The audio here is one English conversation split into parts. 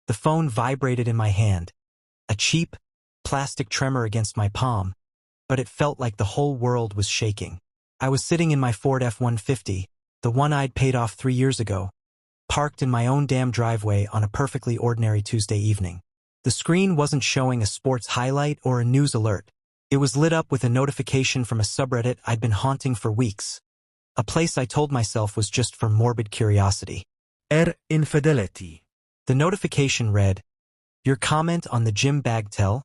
The phone vibrated in my hand, a cheap, plastic tremor against my palm, but it felt like the whole world was shaking. I was sitting in my Ford F-150, the one I'd paid off 3 years ago, parked in my own damn driveway on a perfectly ordinary Tuesday evening. The screen wasn't showing a sports highlight or a news alert. It was lit up with a notification from a subreddit I'd been haunting for weeks, a place I told myself was just for morbid curiosity. Infidelity. The notification read, "Your comment on the gym bag tell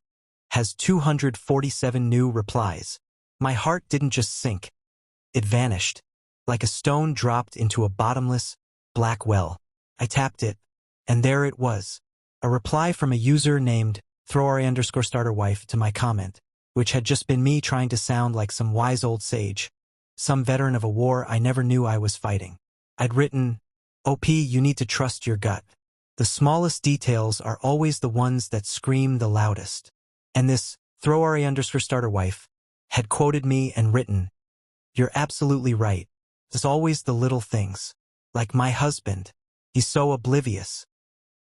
has 247 new replies." My heart didn't just sink. It vanished, like a stone dropped into a bottomless, black well. I tapped it, and there it was, a reply from a user named _starterwife to my comment, which had just been me trying to sound like some wise old sage, some veteran of a war I never knew I was fighting. I'd written, "OP, you need to trust your gut. The smallest details are always the ones that scream the loudest." And this _starterwife had quoted me and written, "You're absolutely right. It's always the little things. Like my husband. He's so oblivious.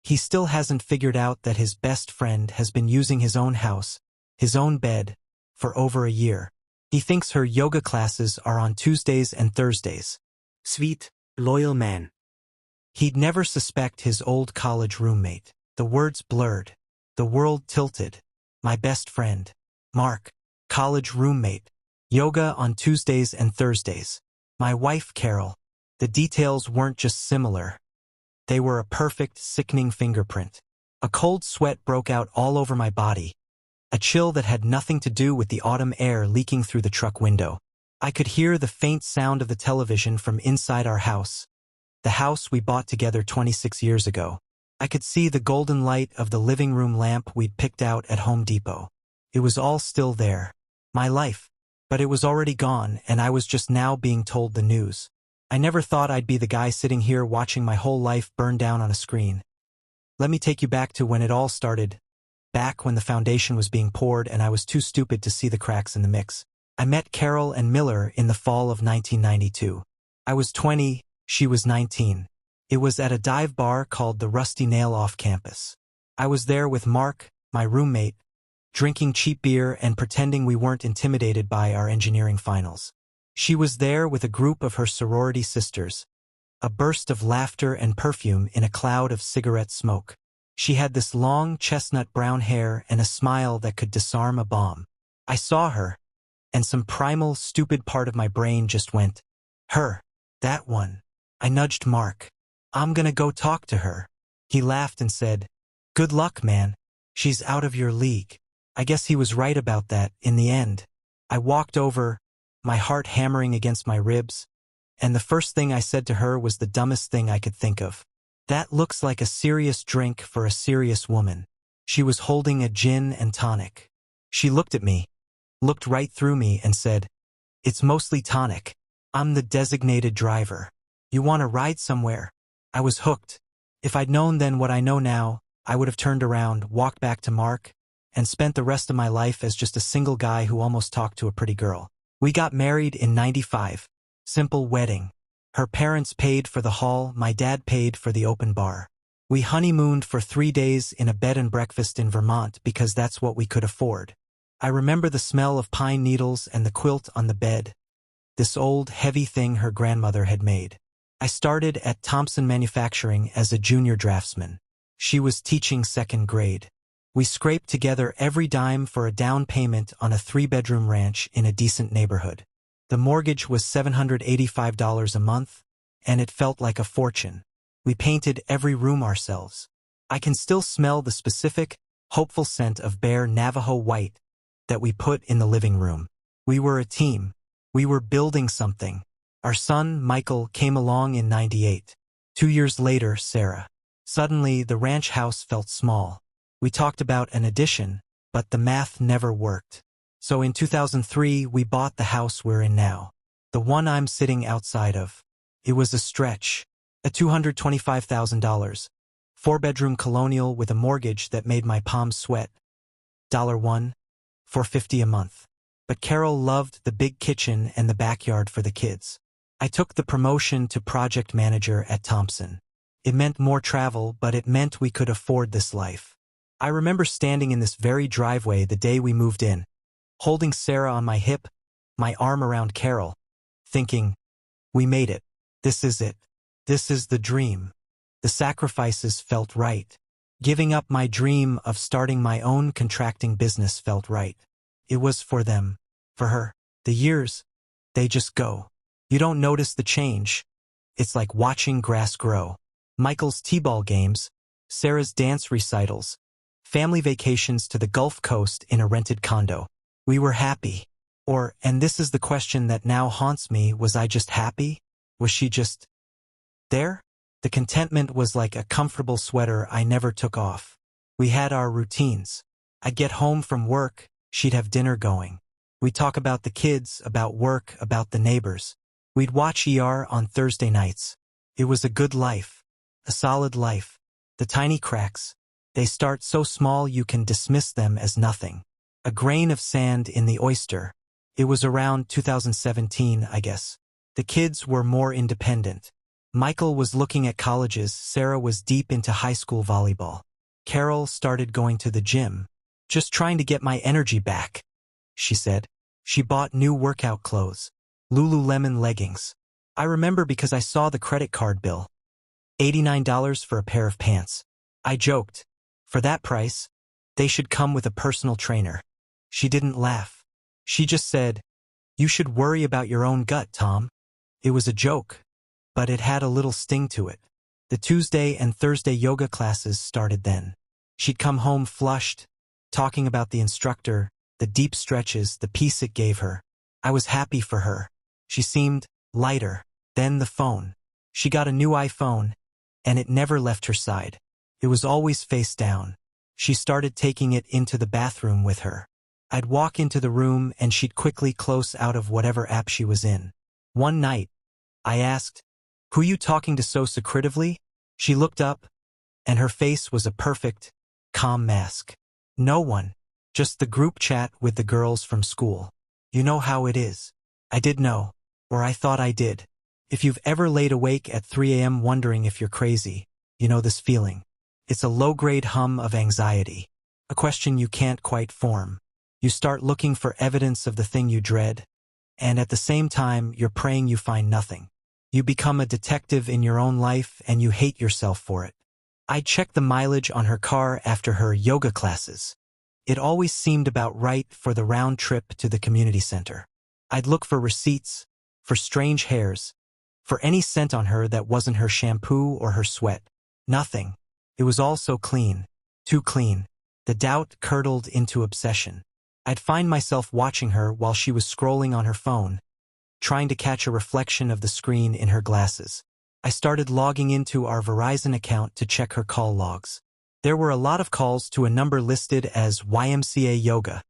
He still hasn't figured out that his best friend has been using his own house, his own bed, for over a year. He thinks her yoga classes are on Tuesdays and Thursdays." Sweet, loyal man. He'd never suspect his old college roommate. The words blurred. The world tilted. My best friend. Mark. College roommate. Yoga on Tuesdays and Thursdays. My wife, Carol. The details weren't just similar. They were a perfect, sickening fingerprint. A cold sweat broke out all over my body. A chill that had nothing to do with the autumn air leaking through the truck window. I could hear the faint sound of the television from inside our house. The house we bought together 26 years ago. I could see the golden light of the living room lamp we'd picked out at Home Depot. It was all still there. My life. But it was already gone, and I was just now being told the news. I never thought I'd be the guy sitting here watching my whole life burn down on a screen. Let me take you back to when it all started. Back when the foundation was being poured and I was too stupid to see the cracks in the mix. I met Carol and Miller in the fall of 1992. I was 20, she was 19. It was at a dive bar called the Rusty Nail off campus. I was there with Mark, my roommate, drinking cheap beer and pretending we weren't intimidated by our engineering finals. She was there with a group of her sorority sisters. A burst of laughter and perfume in a cloud of cigarette smoke. She had this long chestnut brown hair and a smile that could disarm a bomb. I saw her, and some primal, stupid part of my brain just went, "Her. That one." I nudged Mark. "I'm gonna go talk to her." He laughed and said, "Good luck, man. She's out of your league." I guess he was right about that in the end. I walked over, my heart hammering against my ribs, and the first thing I said to her was the dumbest thing I could think of. "That looks like a serious drink for a serious woman." She was holding a gin and tonic. She looked at me, looked right through me and said, "It's mostly tonic. I'm the designated driver. You want to ride somewhere?" I was hooked. If I'd known then what I know now, I would have turned around, walked back to Mark, and spent the rest of my life as just a single guy who almost talked to a pretty girl. We got married in '95. Simple wedding. Her parents paid for the hall, my dad paid for the open bar. We honeymooned for 3 days in a bed and breakfast in Vermont because that's what we could afford. I remember the smell of pine needles and the quilt on the bed, this old, heavy thing her grandmother had made. I started at Thompson Manufacturing as a junior draftsman. She was teaching 2nd grade. We scraped together every dime for a down payment on a 3-bedroom ranch in a decent neighborhood. The mortgage was $785 a month, and it felt like a fortune. We painted every room ourselves. I can still smell the specific, hopeful scent of bare Navajo white that we put in the living room. We were a team. We were building something. Our son, Michael, came along in '98. 2 years later, Sarah. Suddenly, the ranch house felt small. We talked about an addition, but the math never worked. So in 2003, we bought the house we're in now. The one I'm sitting outside of. It was a stretch. A $225,000. 4-bedroom colonial with a mortgage that made my palms sweat. $1, $450 a month. But Carol loved the big kitchen and the backyard for the kids. I took the promotion to project manager at Thompson. It meant more travel, but it meant we could afford this life. I remember standing in this very driveway the day we moved in, holding Sarah on my hip, my arm around Carol, thinking, we made it. This is it. This is the dream. The sacrifices felt right. Giving up my dream of starting my own contracting business felt right. It was for them, for her. The years, they just go. You don't notice the change. It's like watching grass grow. Michael's t-ball games, Sarah's dance recitals, family vacations to the Gulf Coast in a rented condo. We were happy. Or, and this is the question that now haunts me, was I just happy? Was she just there? The contentment was like a comfortable sweater I never took off. We had our routines. I'd get home from work, she'd have dinner going. We'd talk about the kids, about work, about the neighbors. We'd watch ER on Thursday nights. It was a good life. A solid life. The tiny cracks. They start so small you can dismiss them as nothing. A grain of sand in the oyster. It was around 2017, I guess. The kids were more independent. Michael was looking at colleges, Sarah was deep into high school volleyball. Carol started going to the gym. Just trying to get my energy back, she said. She bought new workout clothes. Lululemon leggings. I remember because I saw the credit card bill. $89 for a pair of pants. I joked. For that price, they should come with a personal trainer. She didn't laugh. She just said, you should worry about your own gut, Tom. It was a joke, but it had a little sting to it. The Tuesday and Thursday yoga classes started then. She'd come home flushed, talking about the instructor, the deep stretches, the peace it gave her. I was happy for her. She seemed lighter. Then the phone. She got a new iPhone, and it never left her side. It was always face down. She started taking it into the bathroom with her. I'd walk into the room and she'd quickly close out of whatever app she was in. One night, I asked, who you talking to so secretively? She looked up, and her face was a perfect, calm mask. No one. Just the group chat with the girls from school. You know how it is. I did know, or I thought I did. If you've ever laid awake at 3 a.m. wondering if you're crazy, you know this feeling. It's a low-grade hum of anxiety. A question you can't quite form. You start looking for evidence of the thing you dread, and at the same time, you're praying you find nothing. You become a detective in your own life and you hate yourself for it. I'd check the mileage on her car after her yoga classes. It always seemed about right for the round trip to the community center. I'd look for receipts, for strange hairs, for any scent on her that wasn't her shampoo or her sweat. Nothing. It was all so clean. Too clean. The doubt curdled into obsession. I'd find myself watching her while she was scrolling on her phone, trying to catch a reflection of the screen in her glasses. I started logging into our Verizon account to check her call logs. There were a lot of calls to a number listed as YMCA Yoga.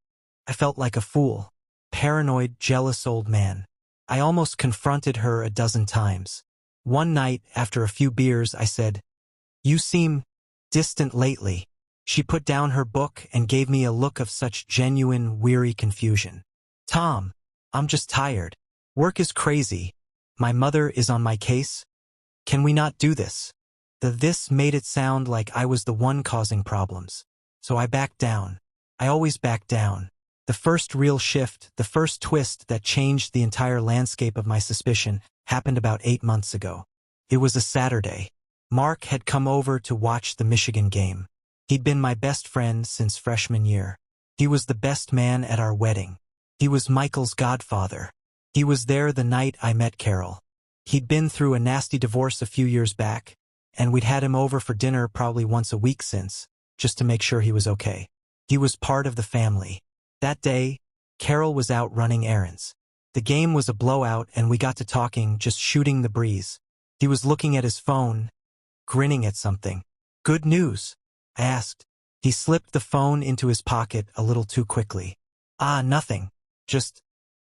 I felt like a fool. Paranoid, jealous old man. I almost confronted her a dozen times. One night, after a few beers, I said, you seem distant lately. She put down her book and gave me a look of such genuine, weary confusion. Tom, I'm just tired. Work is crazy. My mother is on my case. Can we not do this? This made it sound like I was the one causing problems. So I backed down. I always back down. The first real shift, the first twist that changed the entire landscape of my suspicion happened about 8 months ago. It was a Saturday. Mark had come over to watch the Michigan game. He'd been my best friend since freshman year. He was the best man at our wedding. He was Michael's godfather. He was there the night I met Carol. He'd been through a nasty divorce a few years back, and we'd had him over for dinner probably once a week since, just to make sure he was okay. He was part of the family. That day, Carol was out running errands. The game was a blowout and we got to talking, just shooting the breeze. He was looking at his phone, grinning at something. Good news? I asked. He slipped the phone into his pocket a little too quickly. Nothing. Just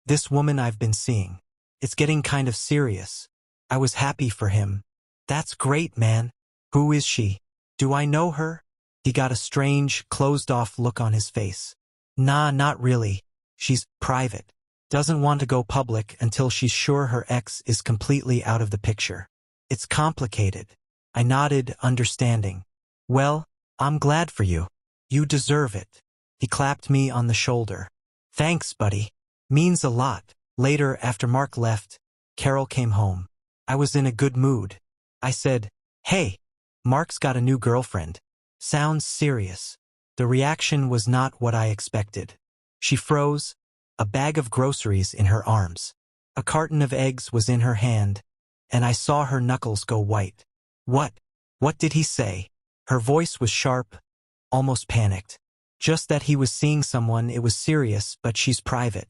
this woman I've been seeing. It's getting kind of serious. I was happy for him. That's great, man. Who is she? Do I know her? He got a strange, closed-off look on his face. Nah, not really. She's private. Doesn't want to go public until she's sure her ex is completely out of the picture. It's complicated. I nodded, understanding. Well, I'm glad for you. You deserve it. He clapped me on the shoulder. Thanks, buddy. Means a lot. Later, after Mark left, Carol came home. I was in a good mood. I said, "Hey, Mark's got a new girlfriend." Sounds serious. The reaction was not what I expected. She froze, a bag of groceries in her arms. A carton of eggs was in her hand, and I saw her knuckles go white. What? What did he say? Her voice was sharp, almost panicked. Just that he was seeing someone, it was serious, but she's private.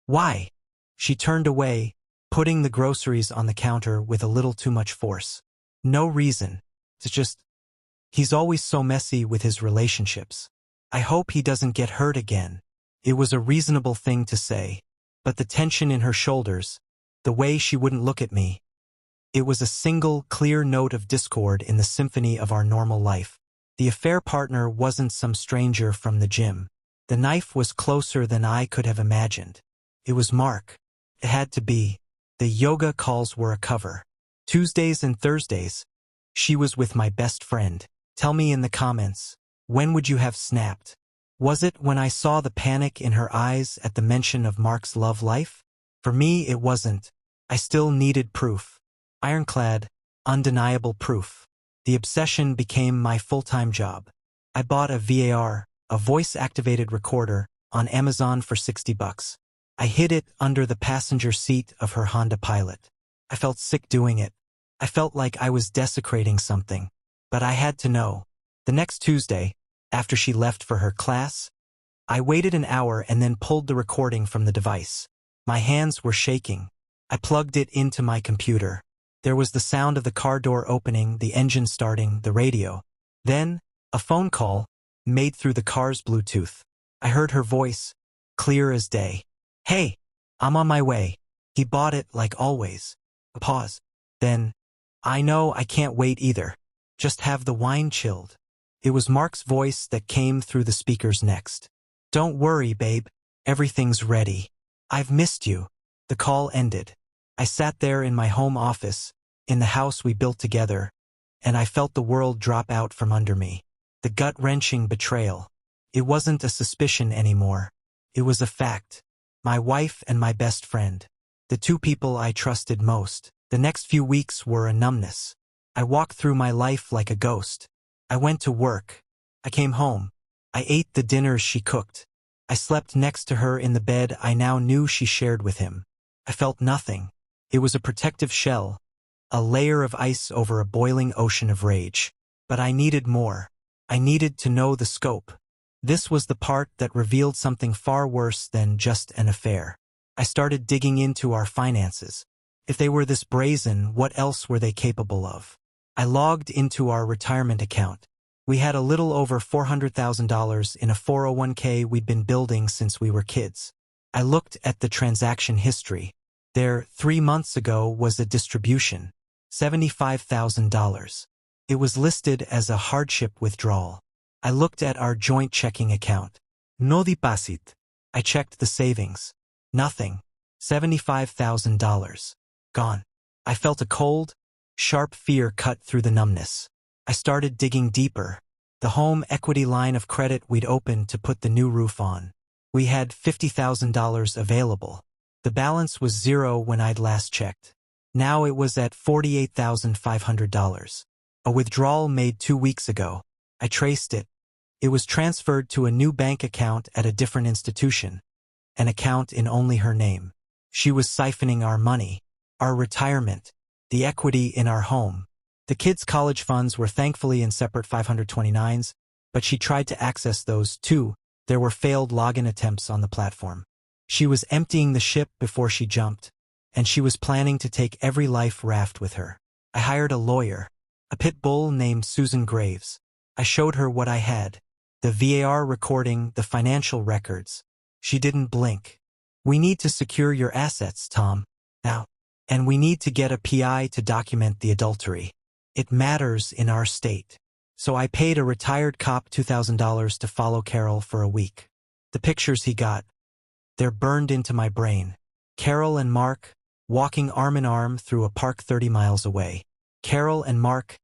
Why? She turned away, putting the groceries on the counter with a little too much force. No reason. It's just, he's always so messy with his relationships. I hope he doesn't get hurt again. It was a reasonable thing to say, but the tension in her shoulders, the way she wouldn't look at me, it was a single, clear note of discord in the symphony of our normal life. The affair partner wasn't some stranger from the gym. The knife was closer than I could have imagined. It was Mark. It had to be. The yoga calls were a cover. Tuesdays and Thursdays, she was with my best friend. Tell me in the comments, when would you have snapped? Was it when I saw the panic in her eyes at the mention of Mark's love life? For me, it wasn't. I still needed proof. Ironclad, undeniable proof. The obsession became my full-time job. I bought a VAR, a voice-activated recorder, on Amazon for $60. I hid it under the passenger seat of her Honda Pilot. I felt sick doing it. I felt like I was desecrating something. But I had to know. The next Tuesday, after she left for her class, I waited an hour and then pulled the recording from the device. My hands were shaking. I plugged it into my computer. There was the sound of the car door opening, the engine starting, the radio. Then, a phone call, made through the car's Bluetooth. I heard her voice, clear as day. "Hey, I'm on my way." He bought it like always. A pause. Then, "I know I can't wait either. Just have the wine chilled." It was Mark's voice that came through the speakers next. "Don't worry, babe. Everything's ready. I've missed you." The call ended. I sat there in my home office, in the house we built together, and I felt the world drop out from under me. The gut-wrenching betrayal. It wasn't a suspicion anymore. It was a fact. My wife and my best friend. The two people I trusted most. The next few weeks were a numbness. I walked through my life like a ghost. I went to work. I came home. I ate the dinners she cooked. I slept next to her in the bed I now knew she shared with him. I felt nothing. It was a protective shell, a layer of ice over a boiling ocean of rage. But I needed more. I needed to know the scope. This was the part that revealed something far worse than just an affair. I started digging into our finances. If they were this brazen, what else were they capable of? I logged into our retirement account. We had a little over $400,000 in a 401k we'd been building since we were kids. I looked at the transaction history. There, 3 months ago, was a distribution, $75,000. It was listed as a hardship withdrawal. I looked at our joint checking account. No deposit. I checked the savings. Nothing. $75,000. Gone. I felt a cold, sharp fear cut through the numbness. I started digging deeper. The home equity line of credit we'd opened to put the new roof on. We had $50,000 available. The balance was zero when I'd last checked. Now it was at $48,500. A withdrawal made 2 weeks ago. I traced it. It was transferred to a new bank account at a different institution. An account in only her name. She was siphoning our money, our retirement, the equity in our home. The kids' college funds were thankfully in separate 529s, but she tried to access those too. There were failed login attempts on the platform. She was emptying the ship before she jumped, and she was planning to take every life raft with her. I hired a lawyer, a pit bull named Susan Graves. I showed her what I had, the VAR recording, the financial records. She didn't blink. "We need to secure your assets, Tom. Now. And we need to get a PI to document the adultery. It matters in our state." So I paid a retired cop $2,000 to follow Carol for a week. The pictures he got, they're burned into my brain. Carol and Mark, walking arm in arm through a park 30 miles away. Carol and Mark,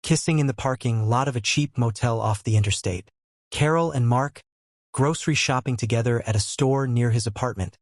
kissing in the parking lot of a cheap motel off the interstate. Carol and Mark, grocery shopping together at a store near his apartment,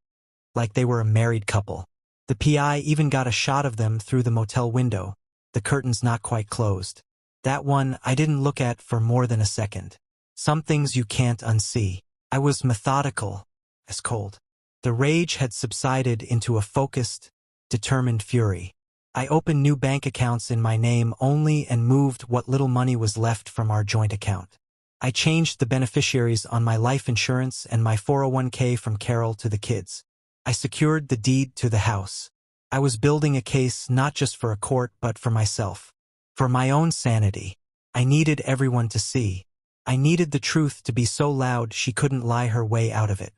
like they were a married couple. The PI even got a shot of them through the motel window, the curtains not quite closed. That one I didn't look at for more than a second. Some things you can't unsee. I was methodical, as cold. The rage had subsided into a focused, determined fury. I opened new bank accounts in my name only and moved what little money was left from our joint account. I changed the beneficiaries on my life insurance and my 401k from Carol to the kids. I secured the deed to the house. I was building a case not just for a court but for myself. For my own sanity. I needed everyone to see. I needed the truth to be so loud she couldn't lie her way out of it.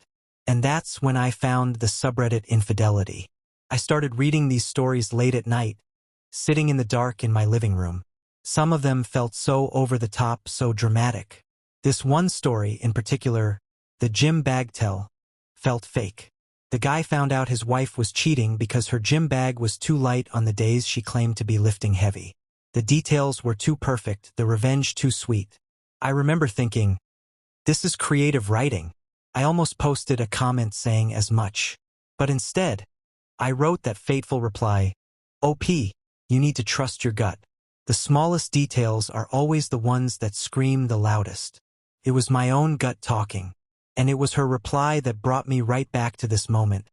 And that's when I found the subreddit infidelity. I started reading these stories late at night, sitting in the dark in my living room. Some of them felt so over the top, so dramatic. This one story in particular, the gym bag tell, felt fake. The guy found out his wife was cheating because her gym bag was too light on the days she claimed to be lifting heavy. The details were too perfect, the revenge too sweet. I remember thinking, this is creative writing. I almost posted a comment saying as much. But instead, I wrote that fateful reply, OP, you need to trust your gut. The smallest details are always the ones that scream the loudest. It was my own gut talking. And it was her reply that brought me right back to this moment.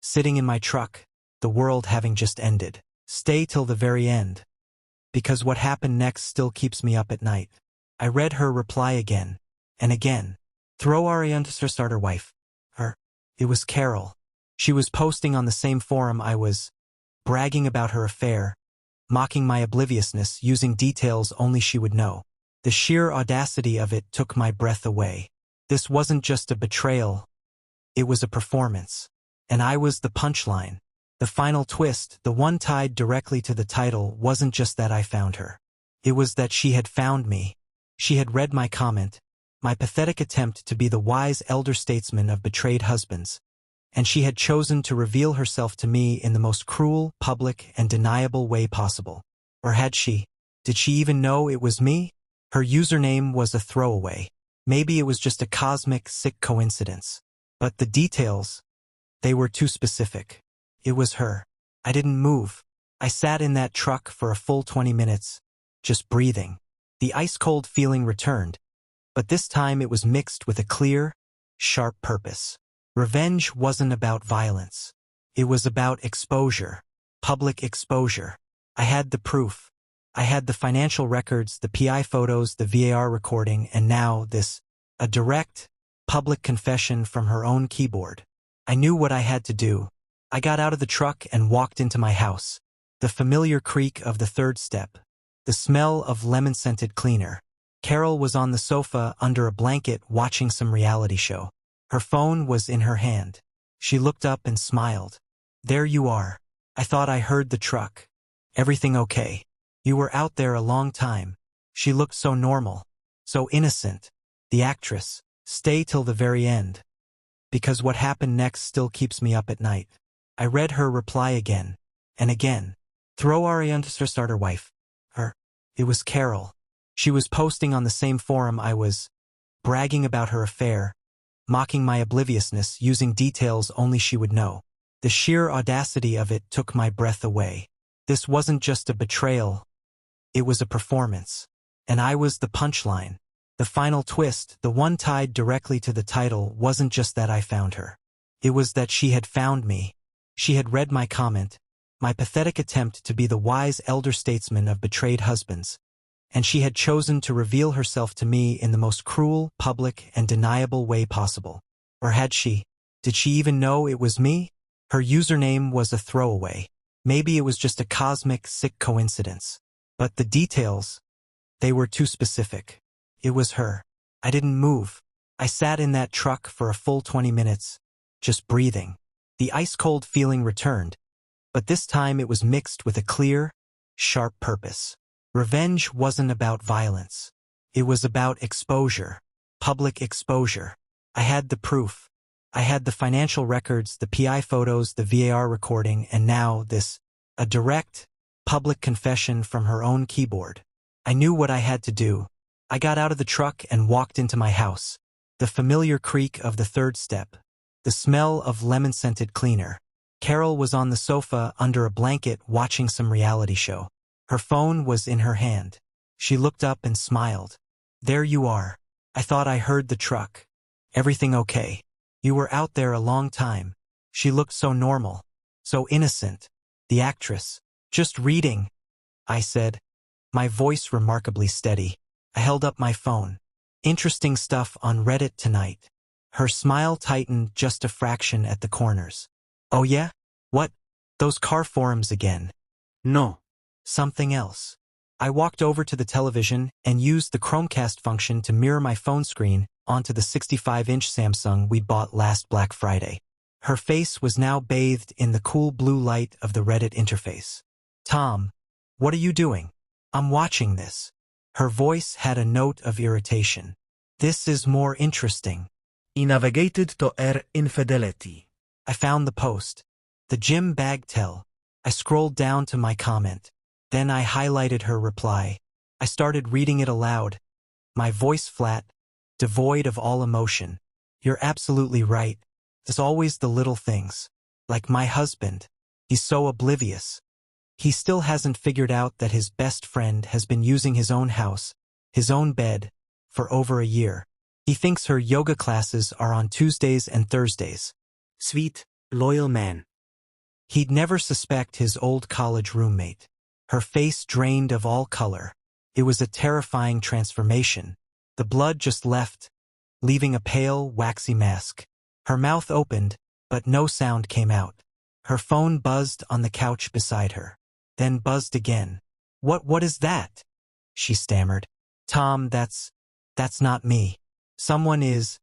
Sitting in my truck, the world having just ended. Stay till the very end. Because what happened next still keeps me up at night. I read her reply again. And again. Throw Ariane to start her wife. It was Carol. She was posting on the same forum I was, bragging about her affair, mocking my obliviousness, using details only she would know. The sheer audacity of it took my breath away. This wasn't just a betrayal. It was a performance. And I was the punchline. The final twist, the one tied directly to the title, wasn't just that I found her. It was that she had found me. She had read my comment, my pathetic attempt to be the wise elder statesman of betrayed husbands. And she had chosen to reveal herself to me in the most cruel, public, and deniable way possible. Or had she? Did she even know it was me? Her username was a throwaway. Maybe it was just a cosmic, sick coincidence. But the details, they were too specific. It was her. I didn't move. I sat in that truck for a full 20 minutes, just breathing. The ice-cold feeling returned, but this time it was mixed with a clear, sharp purpose. Revenge wasn't about violence. It was about exposure, public exposure. I had the proof. I had the financial records, the PI photos, the VAR recording, and now this, a direct, public confession from her own keyboard. I knew what I had to do. I got out of the truck and walked into my house. The familiar creak of the third step. The smell of lemon-scented cleaner. Carol was on the sofa under a blanket watching some reality show. Her phone was in her hand. She looked up and smiled. There you are. I thought I heard the truck. Everything okay? You were out there a long time. She looked so normal. So innocent. The actress. Stay till the very end. Because what happened next still keeps me up at night. I read her reply again. And again. Throw Ariane to start her wife. It was Carol. She was posting on the same forum I was, bragging about her affair, mocking my obliviousness, using details only she would know. The sheer audacity of it took my breath away. This wasn't just a betrayal. It was a performance. And I was the punchline. The final twist, the one tied directly to the title, wasn't just that I found her. It was that she had found me. She had read my comment, my pathetic attempt to be the wise elder statesman of betrayed husbands. And she had chosen to reveal herself to me in the most cruel, public, and deniable way possible. Or had she? Did she even know it was me? Her username was a throwaway. Maybe it was just a cosmic, sick coincidence. But the details, they were too specific. It was her. I didn't move. I sat in that truck for a full 20 minutes, just breathing. The ice-cold feeling returned, but this time it was mixed with a clear, sharp purpose. Revenge wasn't about violence. It was about exposure, public exposure. I had the proof. I had the financial records, the PI photos, the VAR recording, and now this, a direct, public confession from her own keyboard. I knew what I had to do. I got out of the truck and walked into my house. The familiar creak of the third step. The smell of lemon-scented cleaner. Carol was on the sofa under a blanket watching some reality show. Her phone was in her hand. She looked up and smiled. There you are. I thought I heard the truck. Everything okay? You were out there a long time. She looked so normal. So innocent. The actress. Just reading, I said. My voice remarkably steady. I held up my phone. Interesting stuff on Reddit tonight. Her smile tightened just a fraction at the corners. Oh yeah? What? Those car forums again. No. Something else. I walked over to the television and used the Chromecast function to mirror my phone screen onto the 65-inch Samsung we bought last Black Friday. Her face was now bathed in the cool blue light of the Reddit interface. Tom, what are you doing? I'm watching this. Her voice had a note of irritation. This is more interesting. I navigated to infidelity. I found the post. The gym bag tell. I scrolled down to my comment. Then I highlighted her reply. I started reading it aloud. My voice flat, devoid of all emotion. You're absolutely right. There's always the little things. Like my husband. He's so oblivious. He still hasn't figured out that his best friend has been using his own house, his own bed, for over a year. He thinks her yoga classes are on Tuesdays and Thursdays. Sweet, loyal man. He'd never suspect his old college roommate. Her face drained of all color. It was a terrifying transformation. The blood just left, leaving a pale, waxy mask. Her mouth opened, but no sound came out. Her phone buzzed on the couch beside her. Then buzzed again. What is that? She stammered. Tom, that's not me. Someone is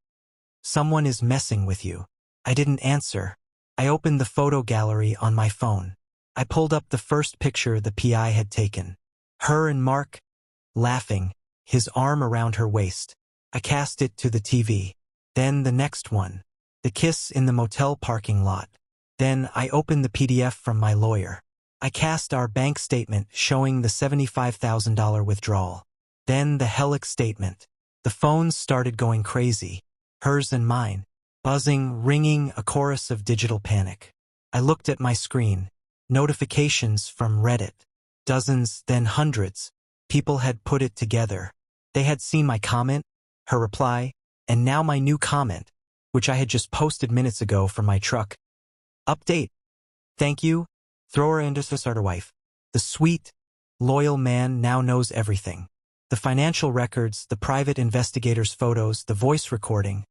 messing with you. I didn't answer. I opened the photo gallery on my phone. I pulled up the first picture the PI had taken. Her and Mark, laughing, his arm around her waist. I cast it to the TV. Then the next one. The kiss in the motel parking lot. Then I opened the PDF from my lawyer. I cast our bank statement showing the $75,000 withdrawal. Then the Helix statement. The phones started going crazy. Hers and mine. Buzzing, ringing, a chorus of digital panic. I looked at my screen. Notifications from Reddit. Dozens, then hundreds. People had put it together. They had seen my comment, her reply, and now my new comment, which I had just posted minutes ago from my truck. Update. Thank you. Thrower and starter wife. The sweet, loyal man now knows everything. The financial records, the private investigator's photos, the voice recording.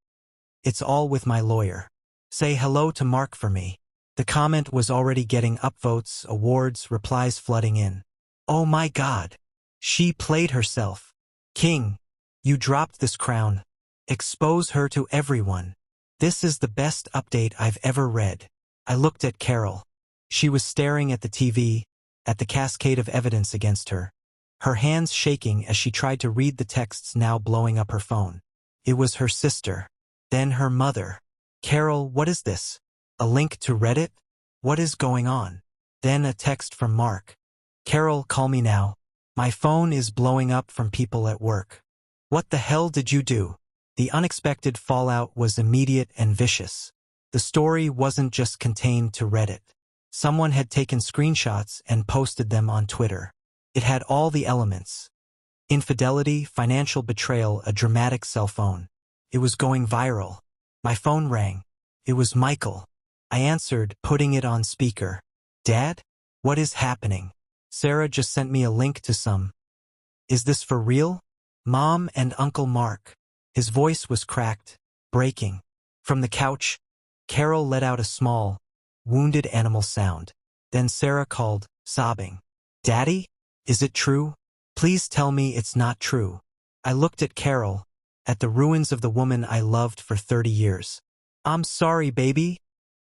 It's all with my lawyer. Say hello to Mark for me. The comment was already getting upvotes, awards, replies flooding in. Oh my God. She played herself. King, you dropped this crown. Expose her to everyone. This is the best update I've ever read. I looked at Carol. She was staring at the TV, at the cascade of evidence against her. Her hands shaking as she tried to read the texts now blowing up her phone. It was her sister. Then her mother. Carol, what is this? A link to Reddit? What is going on? Then a text from Mark. Carol, call me now. My phone is blowing up from people at work. What the hell did you do? The unexpected fallout was immediate and vicious. The story wasn't just contained to Reddit. Someone had taken screenshots and posted them on Twitter. It had all the elements. Infidelity, financial betrayal, a dramatic cell phone. It was going viral. My phone rang. It was Michael. I answered, putting it on speaker. Dad? What is happening? Sarah just sent me a link to some. Is this for real? Mom and Uncle Mark. His voice was cracked, breaking. From the couch, Carol let out a small, wounded animal sound. Then Sarah called, sobbing. Daddy? Is it true? Please tell me it's not true. I looked at Carol, at the ruins of the woman I loved for 30 years. I'm sorry, baby,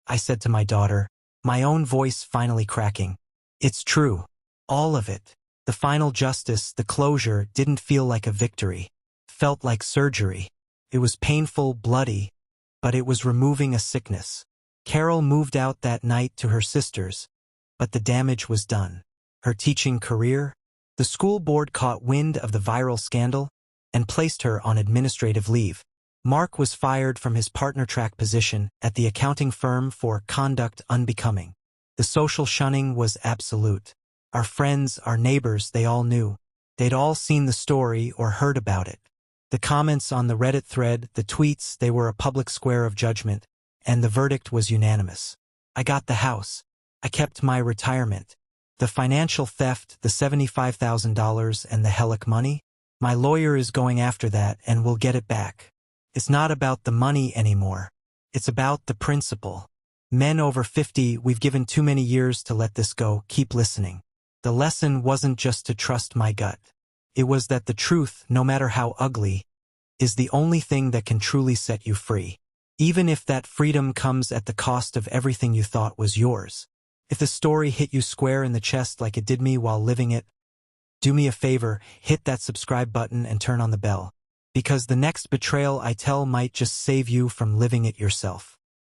I said to my daughter, my own voice finally cracking. It's true. All of it. The final justice, the closure, didn't feel like a victory. Felt like surgery. It was painful, bloody, but it was removing a sickness. Carol moved out that night to her sister's, but the damage was done. Her teaching career, The school board caught wind of the viral scandal and placed her on administrative leave. Mark was fired from his partner-track position at the accounting firm for conduct unbecoming. The social shunning was absolute. Our friends, our neighbors, they all knew. They'd all seen the story or heard about it. The comments on the Reddit thread, the tweets, they were a public square of judgment, and the verdict was unanimous. I got the house. I kept my retirement. The financial theft, the $75,000 and the hellic money, my lawyer is going after that and will get it back. It's not about the money anymore. It's about the principle. Men over 50, we've given too many years to let this go. Keep listening. The lesson wasn't just to trust my gut. It was that the truth, no matter how ugly, is the only thing that can truly set you free. Even if that freedom comes at the cost of everything you thought was yours. If the story hit you square in the chest like it did me while living it, do me a favor, hit that subscribe button and turn on the bell. Because the next betrayal I tell might just save you from living it yourself.